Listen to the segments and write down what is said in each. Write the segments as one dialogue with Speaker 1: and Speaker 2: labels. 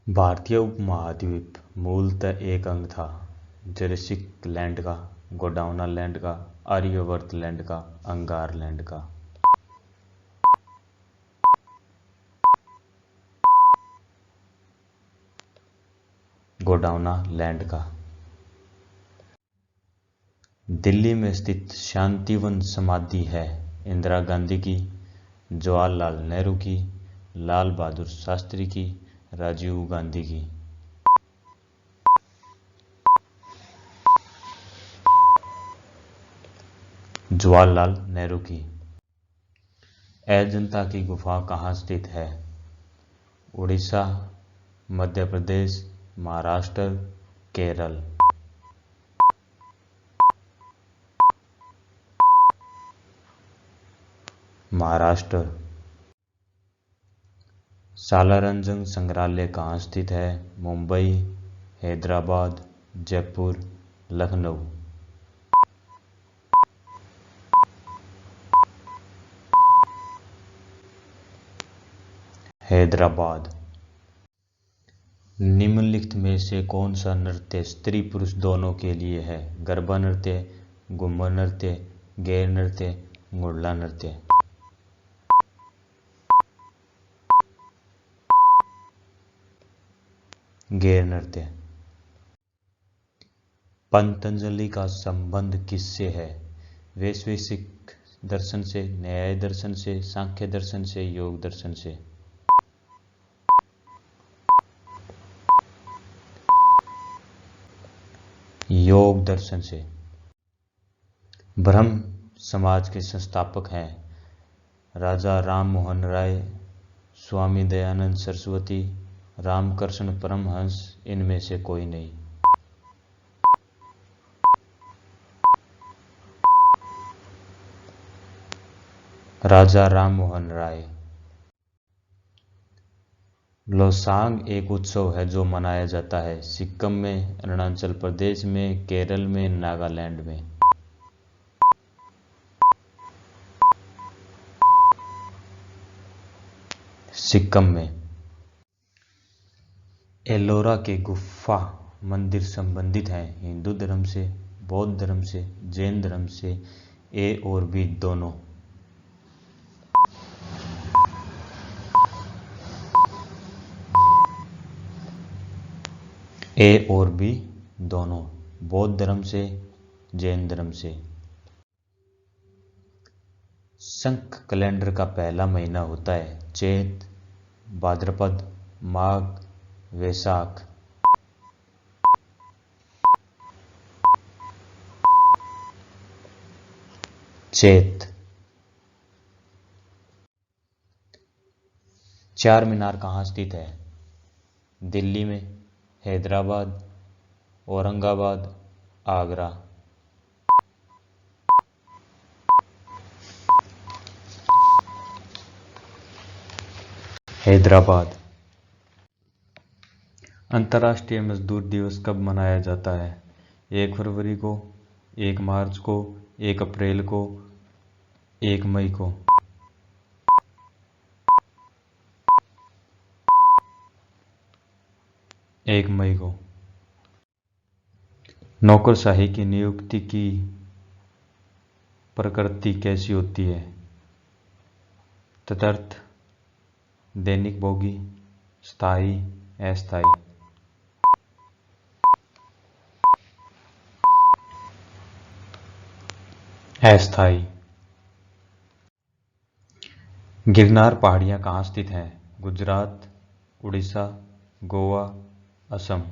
Speaker 1: भारतीय उपमहाद्वीप मूलतः एक अंग था जरेसिक लैंड का, गोंडवाना लैंड का, आर्यवर्त लैंड का, अंगार लैंड का। गोंडवाना लैंड का। दिल्ली में स्थित शांतिवन समाधि है इंदिरा गांधी की, जवाहरलाल नेहरू की, लाल बहादुर शास्त्री की, राजीव गांधी की। जवाहरलाल नेहरू की। अजंता की गुफा कहाँ स्थित है? उड़ीसा, मध्य प्रदेश, महाराष्ट्र, केरल। महाराष्ट्र। सालारजंग संग्रहालय कहाँ स्थित है? मुंबई, हैदराबाद, जयपुर, लखनऊ। हैदराबाद। निम्नलिखित में से कौन सा नृत्य स्त्री पुरुष दोनों के लिए है? गरबा नृत्य, घूमर नृत्य, गैर नृत्य, मुरला नृत्य। गैर नृत्य। पतंजलि का संबंध किससे है? वैशेषिक दर्शन से, न्याय दर्शन से, सांख्य दर्शन से, योग दर्शन से। योग दर्शन से। ब्रह्म समाज के संस्थापक हैं राजा राम मोहन राय, स्वामी दयानंद सरस्वती, रामकृष्ण परमहंस, इनमें से कोई नहीं। राजा राम मोहन राय। लोसांग एक उत्सव है जो मनाया जाता है सिक्किम में, अरुणाचल प्रदेश में, केरल में, नागालैंड में। सिक्किम में। एलोरा के गुफा मंदिर संबंधित हैं हिंदू धर्म से, बौद्ध धर्म से, जैन धर्म से, ए और बी दोनों। ए और बी दोनों। बौद्ध धर्म से, जैन धर्म से। संख कैलेंडर का पहला महीना होता है चैत, भाद्रपद, माघ, वैशाख। चैत। चार मीनार कहाँ स्थित है? दिल्ली में, हैदराबाद, औरंगाबाद, आगरा। हैदराबाद। अंतर्राष्ट्रीय मजदूर दिवस कब मनाया जाता है? 1 फरवरी को, 1 मार्च को, 1 अप्रैल को, 1 मई को। 1 मई को। नौकरशाही की नियुक्ति की प्रकृति कैसी होती है? तदर्थ, दैनिक भोगी, स्थायी, अस्थायी। अस्थायी। गिरनार पहाड़ियाँ कहाँ स्थित हैं? गुजरात, उड़ीसा, गोवा, असम।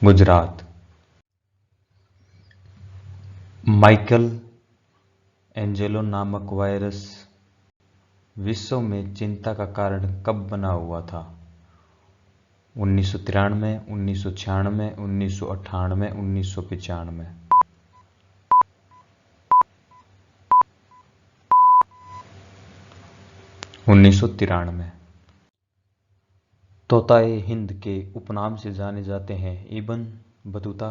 Speaker 1: गुजरात। माइकल एंजेलो नामक वायरस विश्व में चिंता का कारण कब बना हुआ था? 1993, 1996, 1998, 1995। 1993। तोताए हिंद के उपनाम से जाने जाते हैं इब्न बतूता,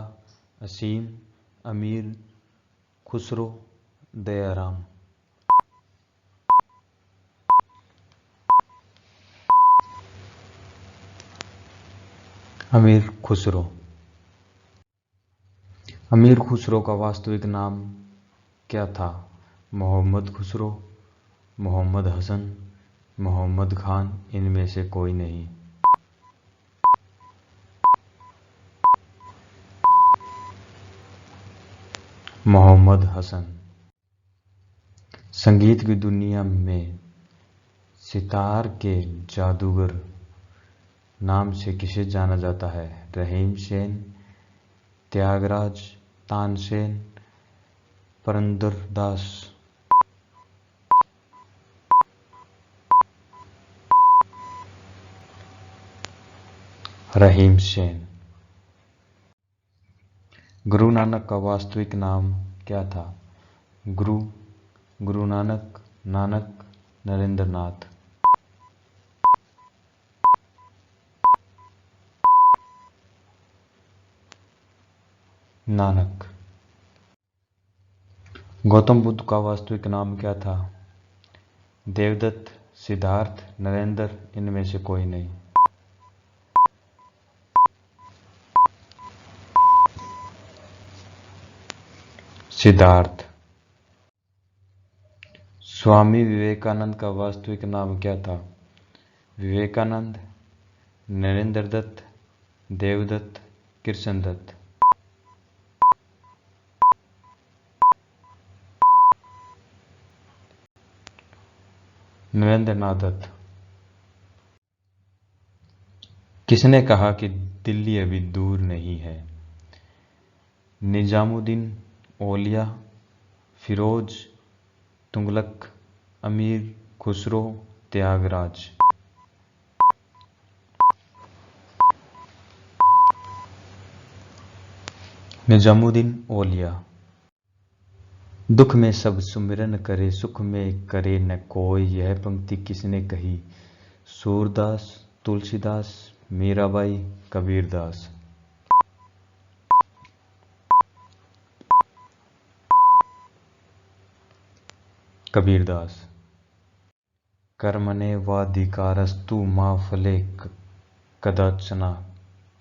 Speaker 1: असीम, अमीर, खुसरो, दयाराम। अमीर खुसरो। अमीर खुसरो का वास्तविक नाम क्या था? मोहम्मद खुसरो, मोहम्मद हसन, मोहम्मद खान, इनमें से कोई नहीं। मोहम्मद हसन। संगीत की दुनिया में सितार के जादूगर नाम से किसे जाना जाता है? रहीम सेन, त्यागराज, तानसेन, पुरंदरदास। रहीम सेन। गुरु नानक का वास्तविक नाम क्या था? गुरु, गुरु नानक, नानक, नरेंद्र नाथ। नानक। गौतम बुद्ध का वास्तविक नाम क्या था? देवदत्त, सिद्धार्थ, नरेंद्र, इनमें से कोई नहीं। सिद्धार्थ। स्वामी विवेकानंद का वास्तविक नाम क्या था? विवेकानंद, नरेंद्र दत्त, देवदत्त, कृष्ण दत्त। नरेंद्र नाथ दत्त। किसने कहा कि दिल्ली अभी दूर नहीं है? निजामुद्दीन औलिया, फिरोज, तुगलक, अमीर खुसरो, त्यागराज। निजामुद्दीन औलिया। दुख में सब सुमिरन करे, सुख में करे न कोई, यह पंक्ति किसने कही? सूरदास, तुलसीदास, मीराबाई, कबीरदास। कबीरदास। कर्मणे वाधिकारस्तु मा फले कदाचन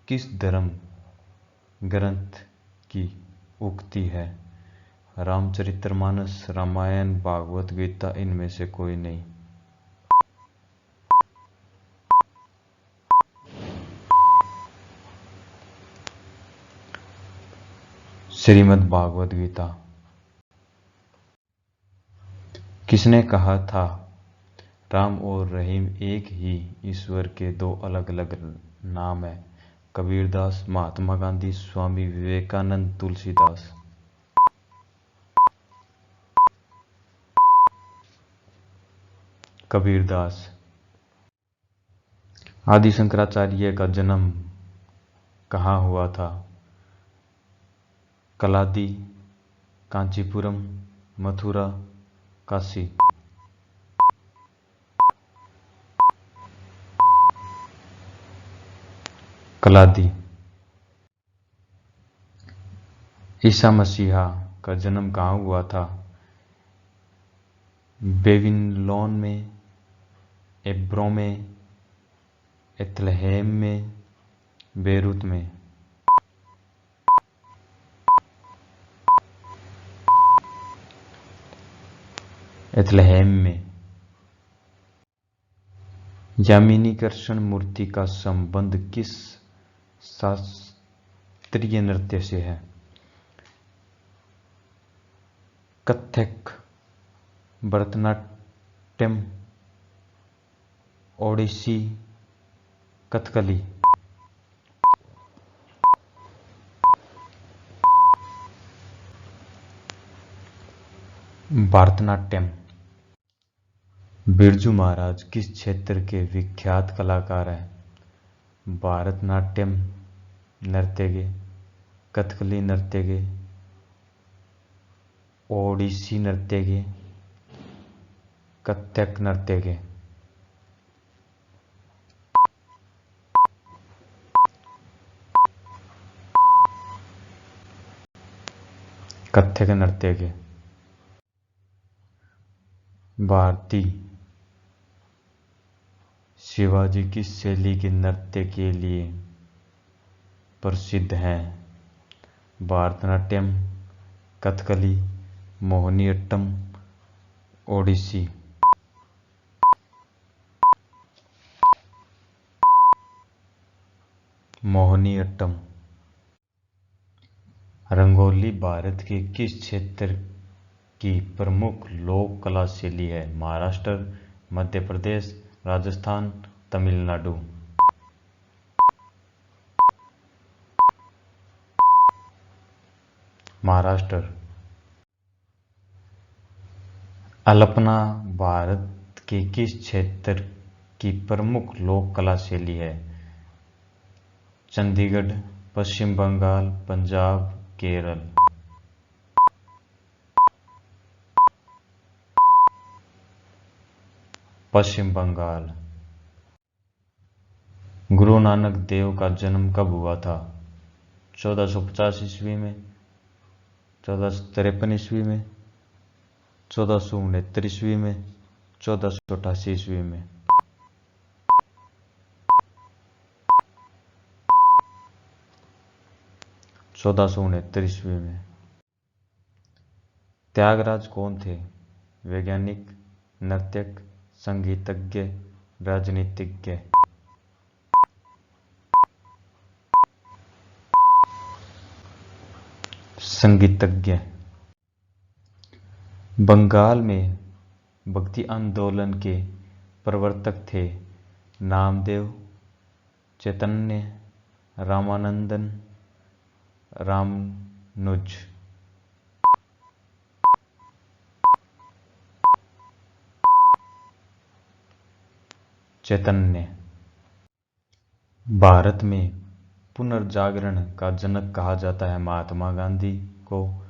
Speaker 1: किस धर्म ग्रंथ की उक्ति है? रामचरितमानस, रामायण, भागवत गीता, इनमें से कोई नहीं। श्रीमद् भागवत गीता। किसने कहा था राम और रहीम एक ही ईश्वर के दो अलग अलग नाम है? कबीरदास, महात्मा गांधी, स्वामी विवेकानंद, तुलसीदास। कबीरदास। आदि शंकराचार्य का जन्म कहाँ हुआ था? कलादी, कांचीपुरम, मथुरा, काशी। कलादी। ईसा मसीहा का जन्म कहाँ हुआ था? बेबीलोन में, एब्रो में, एथलेहेम में, बेरूत में। एथलेहेम में। यामिनी कृष्ण मूर्ति का संबंध किस शास्त्रीय नृत्य से है? कथक, भरतनाट्यम, ओडिसी, कथकली। भरतनाट्यम। बिरजू महाराज किस क्षेत्र के विख्यात कलाकार हैं? भरतनाट्यम नृत्य के, कथकली नृत्य के, ओडिसी नृत्य के, कथक नृत्य के। कथक नृत्य के। भारती शिवाजी किस शैली के नृत्य के लिए प्रसिद्ध हैं। भरतनाट्यम, कथकली, मोहिनीअट्टम, ओडिसी। मोहिनीअट्टम। रंगोली भारत के किस क्षेत्र की प्रमुख लोक कला शैली है? महाराष्ट्र, मध्य प्रदेश, राजस्थान, तमिलनाडु। महाराष्ट्र। अल्पना भारत के किस क्षेत्र की प्रमुख लोक कला शैली है? चंडीगढ़, पश्चिम बंगाल, पंजाब, केरल। पश्चिम बंगाल। गुरु नानक देव का जन्म कब हुआ था? 1450 ईस्वी में, 1453 ईस्वी में, 1469 ईस्वी में, 1488 ईस्वी में। 1469 ईस्वी में। त्यागराज कौन थे? वैज्ञानिक, नर्तक, संगीतज्ञ, राजनीतिज्ञ। संगीतज्ञ। बंगाल में भक्ति आंदोलन के प्रवर्तक थे नामदेव, चैतन्य, रामानंदन, रामानुज। चैतन्य। भारत में पुनर्जागरण का जनक कहा जाता है महात्मा गांधी को,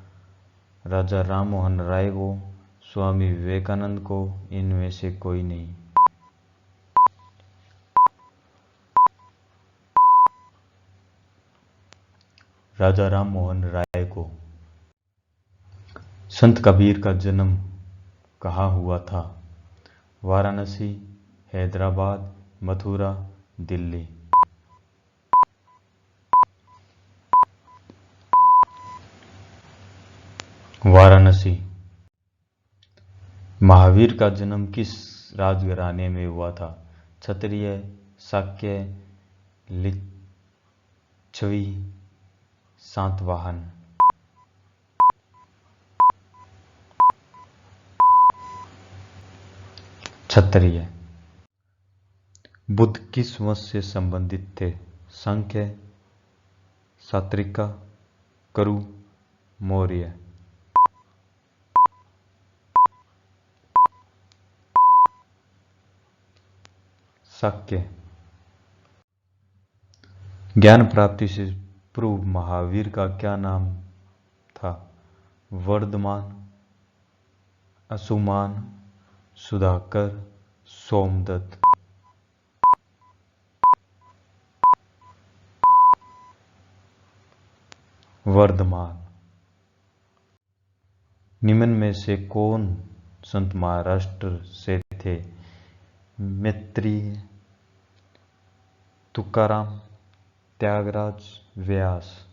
Speaker 1: राजा राममोहन राय को, स्वामी विवेकानंद को, इनमें से कोई नहीं। राजा राममोहन राय को। संत कबीर का जन्म कहाँ हुआ था? वाराणसी, हैदराबाद, मथुरा, दिल्ली। वाराणसी। महावीर का जन्म किस राजघराने में हुआ था? क्षत्रिय, शाक्य, लिच्छवी, सातवाहन। क्षत्रिय। बुद्ध किस वंश से संबंधित थे? सांख्य, सात्रिका, करु, मौर्य। शाक्य। ज्ञान प्राप्ति से पूर्व महावीर का क्या नाम था? वर्धमान, अंशुमान, सुधाकर, सोमदत्त। वर्धमान। निम्न में से कौन संत महाराष्ट्र से थे? मैत्रेय, तुकाराम, त्यागराज, व्यास।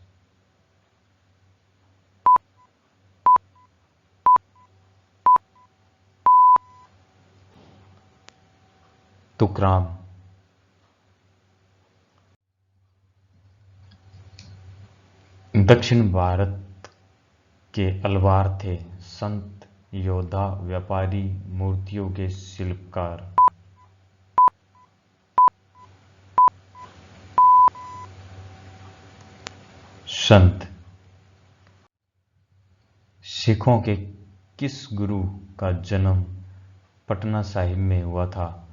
Speaker 1: तुकाराम। दक्षिण भारत के अलवार थे संत, योद्धा, व्यापारी, मूर्तियों के शिल्पकार। संत। सिखों के किस गुरु का जन्म पटना साहिब में हुआ था?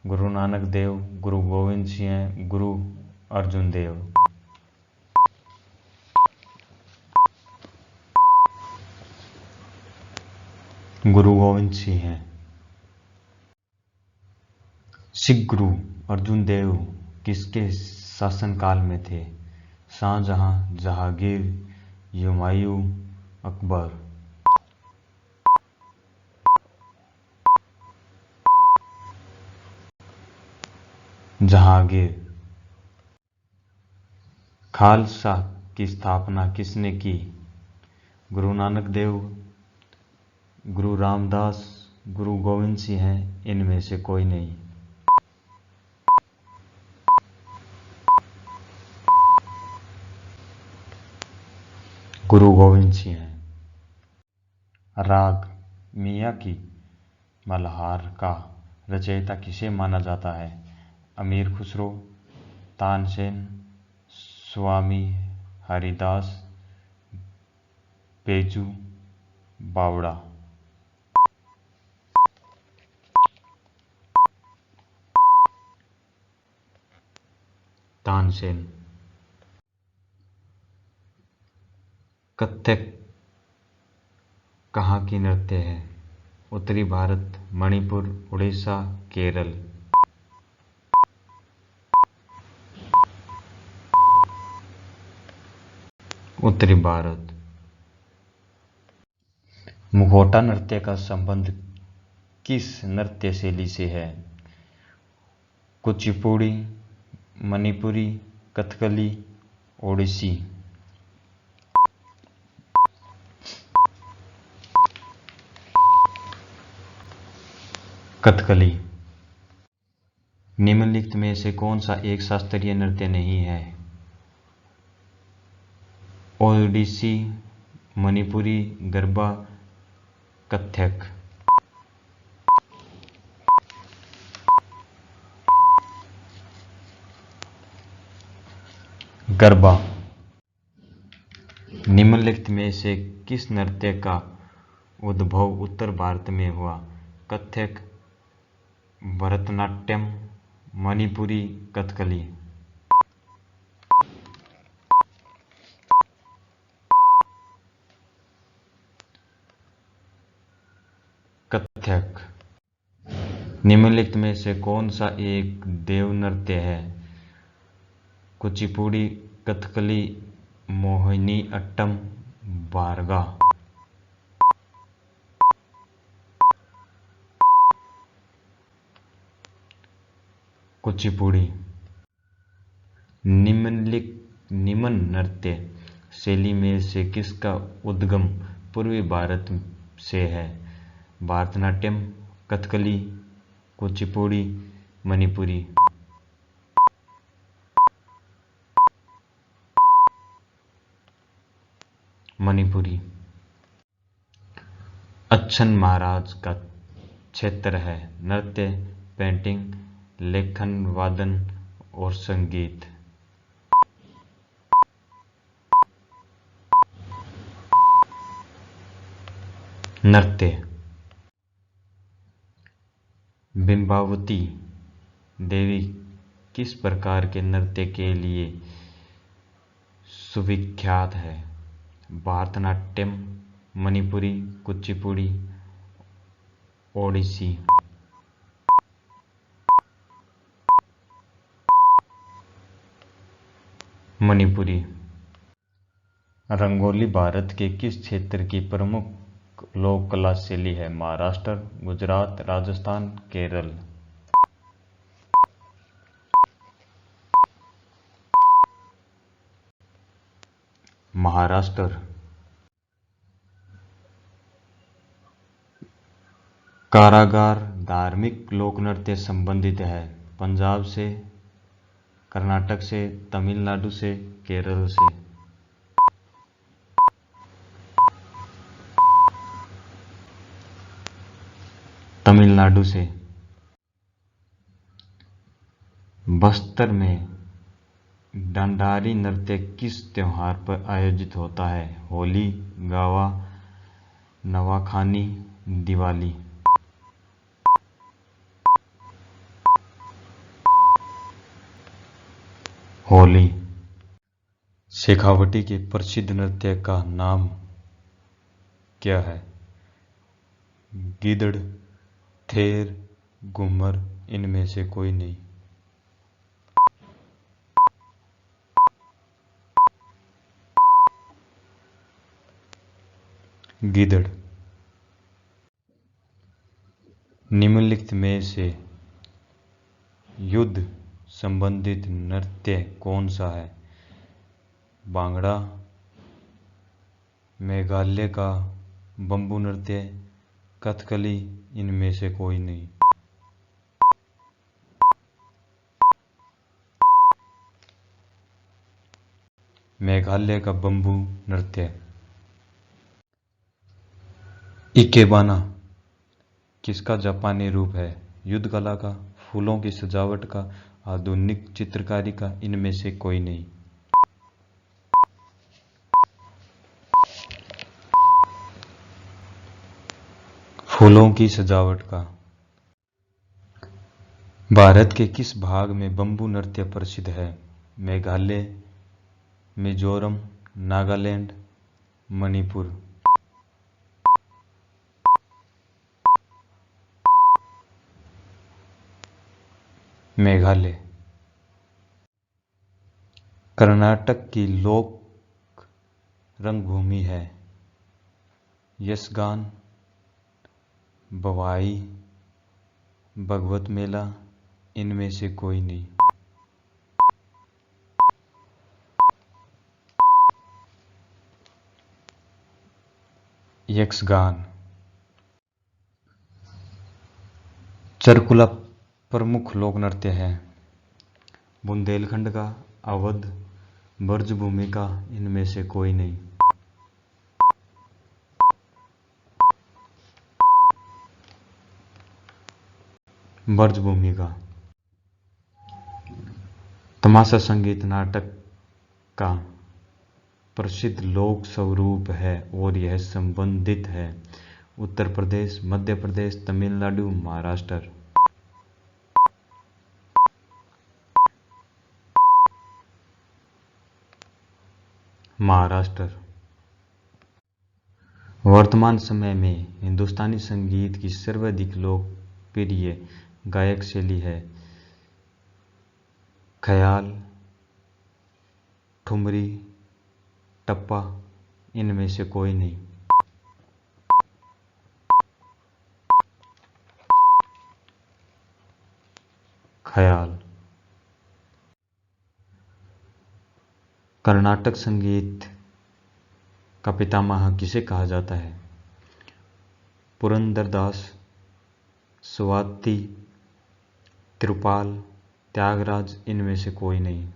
Speaker 1: गुरु नानक देव, गुरु गोविंद सिंह, गुरु अर्जुन देव। गुरु गोविंद सिंह हैं। सिख गुरु अर्जुन देव किसके शासनकाल में थे? शाहजहां, जहांगीर, हुमायूं, अकबर। जहांगीर। खालसा की स्थापना किसने की? गुरु नानक देव, गुरु रामदास, गुरु गोविंद सिंह हैं, इनमें से कोई नहीं। गुरु गोविंद सिंह हैं। राग मियाँ की मल्हार का रचयिता किसे माना जाता है? अमीर खुसरो, तानसेन, स्वामी हरिदास, पेजू, बावड़ा। तानसेन। कथक कहाँ की नृत्य है? उत्तरी भारत, मणिपुर, उड़ीसा, केरल। उत्तरी भारत। मुखौटा नृत्य का संबंध किस नृत्य शैली से है? कुचिपुड़ी, मणिपुरी, कथकली, ओडिसी। कथकली। निम्नलिखित में से कौन सा एक शास्त्रीय नृत्य नहीं है? ओडिसी, मणिपुरी, गरबा, कथक। गरबा। निम्नलिखित में से किस नृत्य का उद्भव उत्तर भारत में हुआ? कथक, भरतनाट्यम, मणिपुरी, कथकली। कथक। निम्नलिखित में से कौन सा एक देव नृत्य है? कुचिपुड़ी, कथकली, मोहिनी अट्टम, बारगा। कुचिपुड़ी। निम्न नृत्य शैली में से किसका उद्गम पूर्वी भारत से है? भरतनाट्यम, कथकली, कुचिपुड़ी, मणिपुरी। मणिपुरी। अच्छन महाराज का क्षेत्र है नृत्य, पेंटिंग, लेखन, वादन और संगीत। नृत्य। बिंबावती देवी किस प्रकार के नृत्य के लिए सुविख्यात है? भरतनाट्यम, मणिपुरी, कुचिपुड़ी, ओडिसी। मणिपुरी। रंगोली भारत के किस क्षेत्र की प्रमुख लोक कला शैली है? महाराष्ट्र, गुजरात, राजस्थान, केरल। महाराष्ट्र। कारागार धार्मिक लोक नृत्य संबंधित है पंजाब से, कर्नाटक से, तमिलनाडु से, केरल से। तमिलनाडु से। बस्तर में डंडारी नृत्य किस त्योहार पर आयोजित होता है? होली, गावा, नवाखानी, दिवाली। होली। शेखावटी के प्रसिद्ध नृत्य का नाम क्या है? गिदड़, थेर, घूमर, इनमें से कोई नहीं। गिदड़। निम्नलिखित में से युद्ध संबंधित नृत्य कौन सा है? भांगड़ा, मेघालय का बम्बू नृत्य, कथकली इनमें से कोई नहीं। मेघालय का बम्बू नृत्य। इकेबाना किसका जापानी रूप है? युद्ध कला का, फूलों की सजावट का, आधुनिक चित्रकारी का, इनमें से कोई नहीं। फूलों की सजावट का। भारत के किस भाग में बम्बू नृत्य प्रसिद्ध है? मेघालय, मिजोरम, नागालैंड, मणिपुर। मेघालय। कर्नाटक की लोक रंगभूमि है यक्षगान, भवाई, भगवत मेला, इनमें से कोई नहीं। यक्षगान। चरकुला प्रमुख लोक नृत्य है बुंदेलखंड का, अवध, ब्रजभूमि का, इनमें से कोई नहीं। ब्रजभूमि का। तमाशा संगीत नाटक का प्रसिद्ध लोक स्वरूप है और यह संबंधित है उत्तर प्रदेश, मध्य प्रदेश, तमिलनाडु, महाराष्ट्र। महाराष्ट्र। वर्तमान समय में हिंदुस्तानी संगीत की सर्वाधिक लोकप्रिय गायक शैली है ख्याल, ठुमरी, टप्पा, इनमें से कोई नहीं। ख्याल। कर्नाटक संगीत का पितामह किसे कहा जाता है? पुरंदरदास, स्वाति, तिरुपाल, त्यागराज, इनमें से कोई नहीं।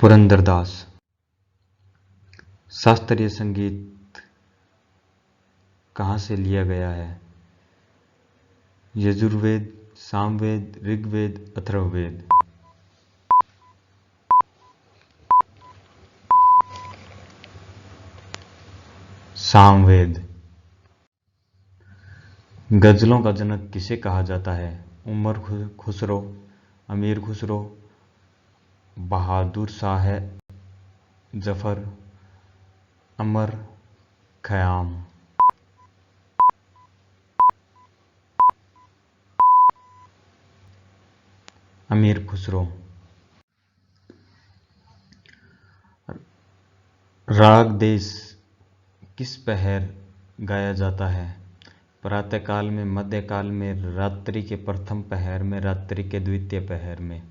Speaker 1: पुरंदरदास। शास्त्रीय संगीत कहाँ से लिया गया है? यजुर्वेद, सामवेद, ऋग्वेद, अथर्ववेद। सामवेद। गजलों का जनक किसे कहा जाता है? उमर खुसरो, अमीर खुसरो, बहादुर शाह जफर, अमर खयाम। अमीर खुसरो। राग देश किस पहर गाया जाता है? प्रातःकाल में, मध्यकाल में, रात्रि के प्रथम पहर में, रात्रि के द्वितीय पहर में।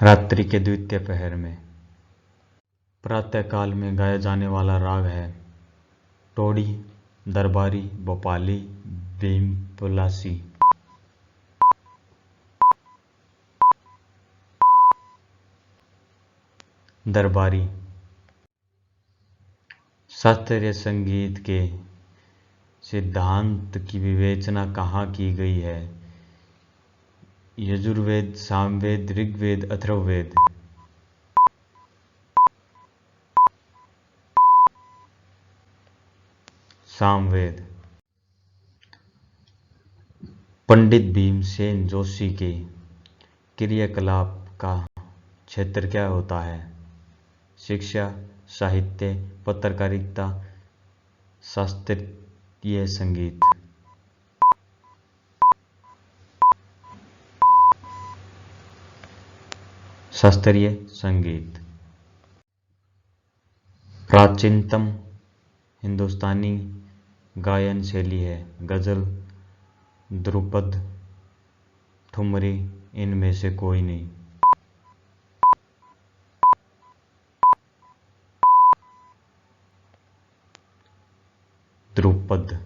Speaker 1: रात्रि के द्वितीय पहर में। प्रातःकाल में गाया जाने वाला राग है टोडी, दरबारी, भोपाली, भीमपलासी। दरबारी। शास्त्रीय संगीत के सिद्धांत की विवेचना कहाँ की गई है? यजुर्वेद, सामवेद, ऋग्वेद, अथर्ववेद। सामवेद। पंडित भीमसेन जोशी के क्रियाकलाप का क्षेत्र क्या होता है? शिक्षा, साहित्य, पत्रकारिता, शास्त्रीय संगीत। शास्त्रीय संगीत। प्राचीनतम हिंदुस्तानी गायन शैली है गजल, ध्रुपद, ठुमरी, इनमें से कोई नहीं। ध्रुपद।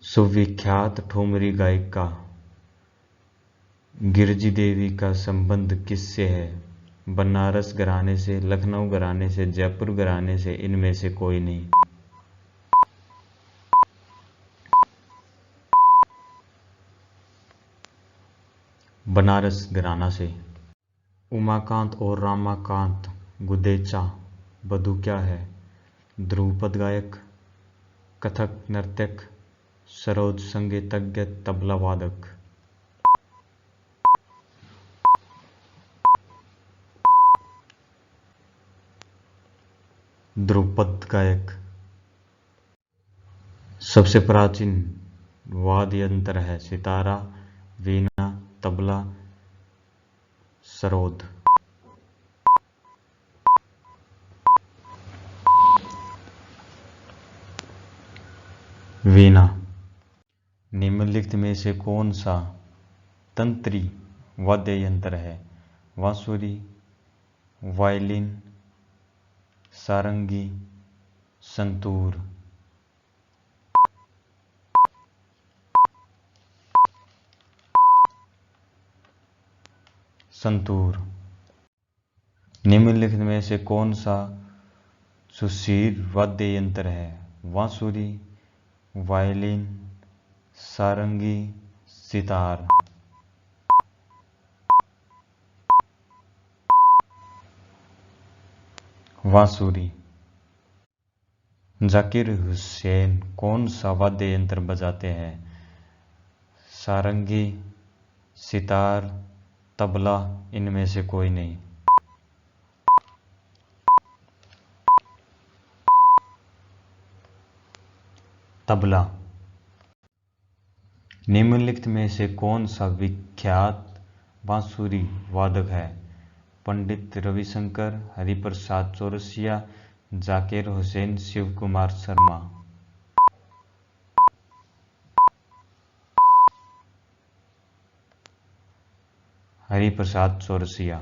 Speaker 1: सुविख्यात ठुमरी गायिका गिरजी देवी का संबंध किससे है? बनारस घराने से, लखनऊ घराने से, जयपुर घराने से, इनमें से कोई नहीं। बनारस घराना से। उमाकांत और रामाकांत गुदेचा बधू क्या है? ध्रुपद गायक, कथक नर्तक, सरोद संगीतज्ञ, तबला वादक। ध्रुपद गायक। सबसे प्राचीन वाद्य यंत्र है सितारा, वीणा, तबला, सरोद। वीणा। निम्नलिखित में से कौन सा तंत्री वाद्य यंत्र है? बांसुरी, वायलिन, सारंगी, संतूर। संतूर। निम्नलिखित में से कौन सा सुशीर वाद्य यंत्र है? बांसुरी, वायलिन, सारंगी, सितार। बांसुरी। जाकिर हुसैन कौन सा वाद्य यंत्र बजाते हैं? सारंगी, सितार, तबला, इनमें से कोई नहीं। तबला। निम्नलिखित में से कौन सा विख्यात बांसुरी वादक है? पंडित रविशंकर, हरिप्रसाद चौरसिया, जाकिर हुसैन, शिव कुमार शर्मा। हरिप्रसाद चौरसिया।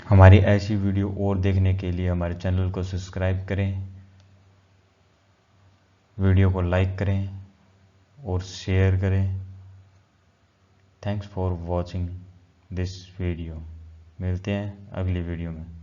Speaker 1: हमारी ऐसी वीडियो और देखने के लिए हमारे चैनल को सब्सक्राइब करें, वीडियो को लाइक करें और शेयर करें। Thanks for watching this video. मिलते हैं अगली वीडियो में।